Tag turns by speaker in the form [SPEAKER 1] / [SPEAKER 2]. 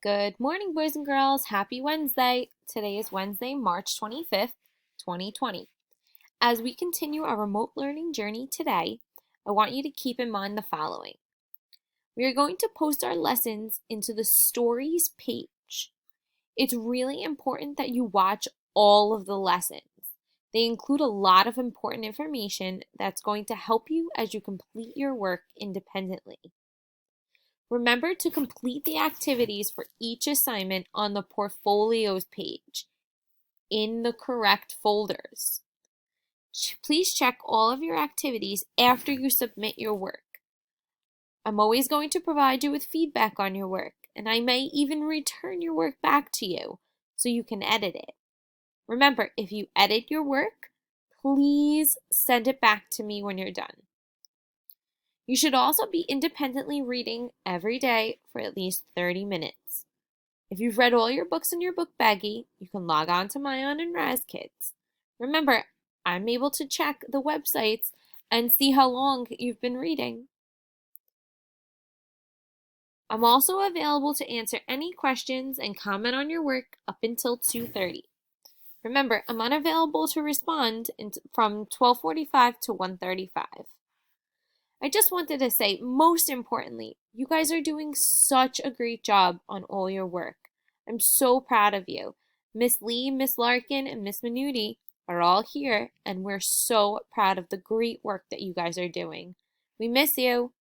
[SPEAKER 1] Good morning, boys and girls. Happy Wednesday. Today is Wednesday, March 25th, 2020. As we continue our remote learning journey today, I want you to keep in mind the following. We are going to post our lessons into the stories page. It's really important that you watch all of the lessons. They include a lot of important information that's going to help you as you complete your work independently. Remember to complete the activities for each assignment on the portfolios page in the correct folders. Please check all of your activities after you submit your work. I'm always going to provide you with feedback on your work, and I may even return your work back to you so you can edit it. Remember, if you edit your work, please send it back to me when you're done. You should also be independently reading every day for at least 30 minutes. If you've read all your books in your book baggie, you can log on to Myon and RazKids. Remember, I'm able to check the websites and see how long you've been reading. I'm also available to answer any questions and comment on your work up until 2:30. Remember, I'm unavailable to respond from 12:45 to 1:35. I just wanted to say, most importantly, you guys are doing such a great job on all your work. I'm so proud of you. Miss Lee, Miss Larkin, and Miss Minuti are all here, and we're so proud of the great work that you guys are doing. We miss you.